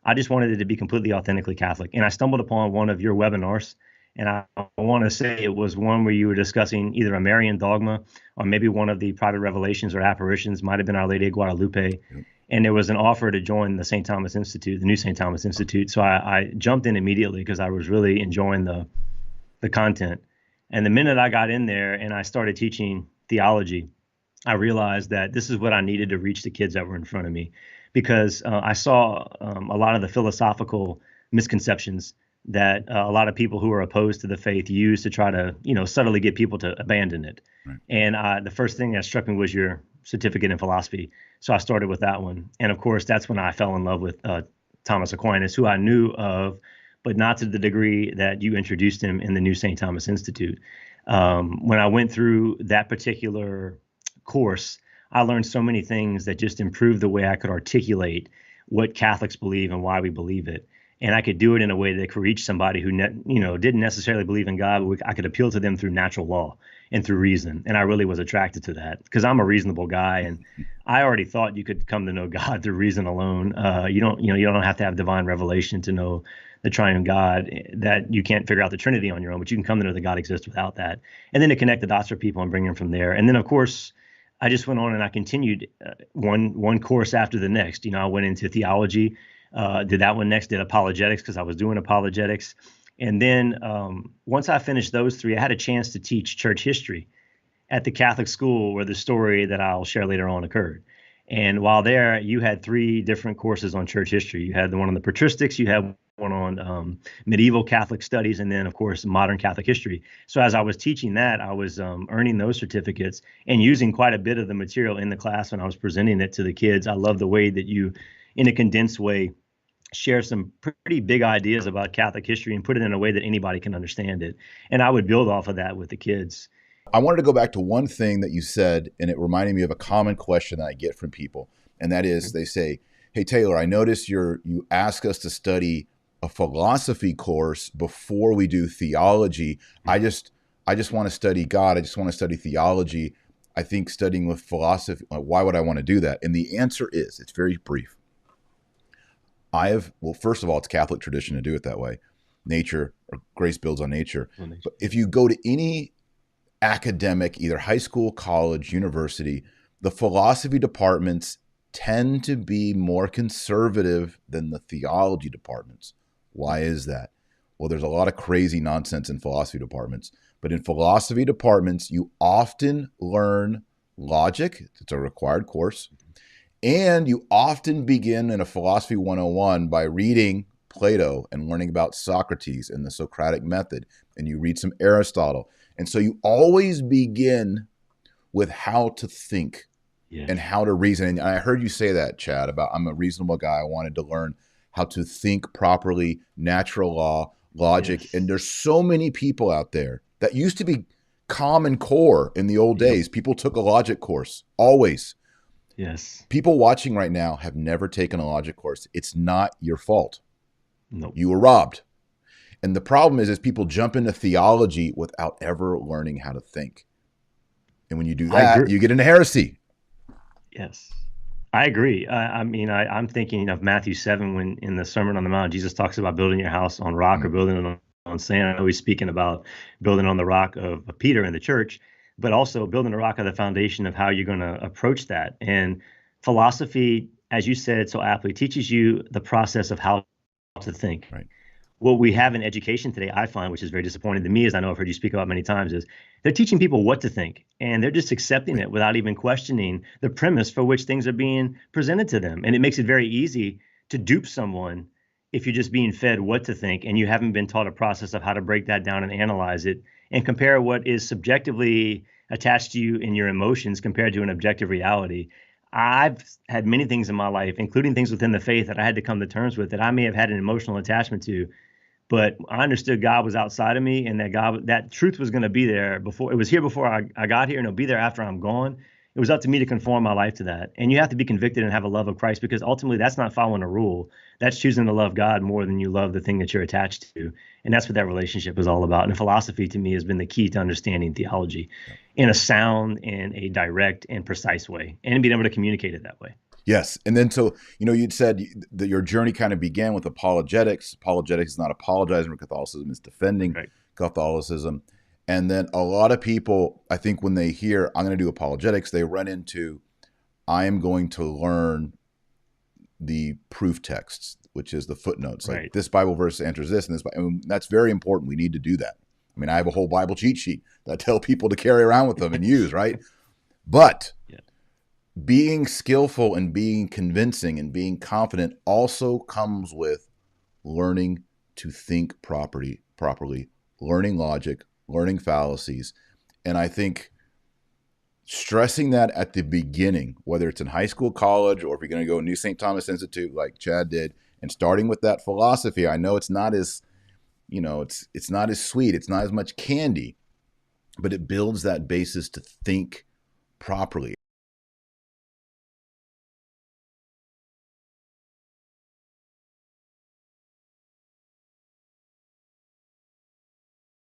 I just wanted it to be completely authentically Catholic. And I stumbled upon one of your webinars, and I want to say it was one where you were discussing either a Marian dogma or maybe one of the private revelations or apparitions, might have been Our Lady of Guadalupe. Yep. And there was an offer to join the St. Thomas Institute, the new St. Thomas Institute. So I jumped in immediately because I was really enjoying the content. And the minute I got in there and I started teaching theology, I realized that this is what I needed to reach the kids that were in front of me, because I saw a lot of the philosophical misconceptions that a lot of people who are opposed to the faith use to try to, subtly get people to abandon it. Right. And the first thing that struck me was your certificate in philosophy. So I started with that one. And of course, that's when I fell in love with Thomas Aquinas, who I knew of, but not to the degree that you introduced him in the new St. Thomas Institute. When I went through that particular course, I learned so many things that just improved the way I could articulate what Catholics believe and why we believe it. And I could do it in a way that could reach somebody who, didn't necessarily believe in God, but I could appeal to them through natural law and through reason. And I really was attracted to that because I'm a reasonable guy, and I already thought you could come to know God through reason alone. You don't have to have divine revelation to know the triune God, that you can't figure out the Trinity on your own, but you can come to know that God exists without that. And then to connect the dots for people and bring them from there. And then, of course, I just went on and I continued one course after the next. I went into theology, did that one next, did apologetics because I was doing apologetics. And then once I finished those three, I had a chance to teach church history at the Catholic school where the story that I'll share later on occurred. And while there, you had three different courses on church history. You had the one on the patristics, you had one on medieval Catholic studies, and then, of course, modern Catholic history. So as I was teaching that, I was earning those certificates and using quite a bit of the material in the class when I was presenting it to the kids. I love the way that you, in a condensed way, share some pretty big ideas about Catholic history and put it in a way that anybody can understand it. And I would build off of that with the kids. I wanted to go back to one thing that you said, and it reminded me of a common question that I get from people. And that is, they say, hey, Taylor, I noticed you ask us to study a philosophy course before we do theology. I just want to study God. I just want to study theology. I think studying with philosophy, why would I want to do that? And the answer is, it's very brief. First of all, it's Catholic tradition to do it that way. Nature, or grace builds on nature. But if you go to any academic, either high school, college, university, the philosophy departments tend to be more conservative than the theology departments. Why is that? Well, there's a lot of crazy nonsense in philosophy departments, but in philosophy departments, you often learn logic. It's a required course. And you often begin in a philosophy 101 by reading Plato and learning about Socrates and the Socratic method, and you read some Aristotle. And so you always begin with how to think and how to reason. And I heard you say that, Chad, about I'm a reasonable guy. I wanted to learn how to think properly, natural law, logic. Yes. And there's so many people out there that used to be Common Core in the old days. People took a logic course, always. Yes. People watching right now have never taken a logic course. It's not your fault. No. You were robbed. And the problem is people jump into theology without ever learning how to think. And when you do that, you get into heresy. Yes, I agree. I'm thinking of Matthew 7 when in the Sermon on the Mount, Jesus talks about building your house on rock or building it on sand. I know he's speaking about building on the rock of Peter in the church, but also building a rock of the foundation of how you're going to approach that. And philosophy, as you said so aptly, teaches you the process of how to think. Right. What we have in education today, I find, which is very disappointing to me, as I know I've heard you speak about many times, is they're teaching people what to think, and they're just accepting it without even questioning the premise for which things are being presented to them. And it makes it very easy to dupe someone if you're just being fed what to think and you haven't been taught a process of how to break that down and analyze it and compare what is subjectively attached to you in your emotions compared to an objective reality. I've had many things in my life, including things within the faith, that I had to come to terms with that I may have had an emotional attachment to, but I understood God was outside of me and that truth was going to be there before. It was here before I got here, and it'll be there after I'm gone. It was up to me to conform my life to that. And you have to be convicted and have a love of Christ, because ultimately that's not following a rule. That's choosing to love God more than you love the thing that you're attached to. And that's what that relationship is all about. And philosophy to me has been the key to understanding theology in a sound and a direct and precise way, and being able to communicate it that way. Yes. And then, so, you'd said that your journey kind of began with apologetics. Apologetics is not apologizing for Catholicism, it's defending Right. Catholicism. And then a lot of people, I think, when they hear, I'm going to do apologetics, they run into, I am going to learn the proof texts, which is the footnotes. Right. Like, this Bible verse answers this, and this. And that's very important. We need to do that. I mean, I have a whole Bible cheat sheet that I tell people to carry around with them and use, right? But Yeah. being skillful and being convincing and being confident also comes with learning to think properly, learning logic, learning fallacies. And I think stressing that at the beginning, whether it's in high school, college, or if you're going to go New St. Thomas Institute like Chad did, and starting with that philosophy, I know it's not as, it's not as sweet, it's not as much candy, but it builds that basis to think properly.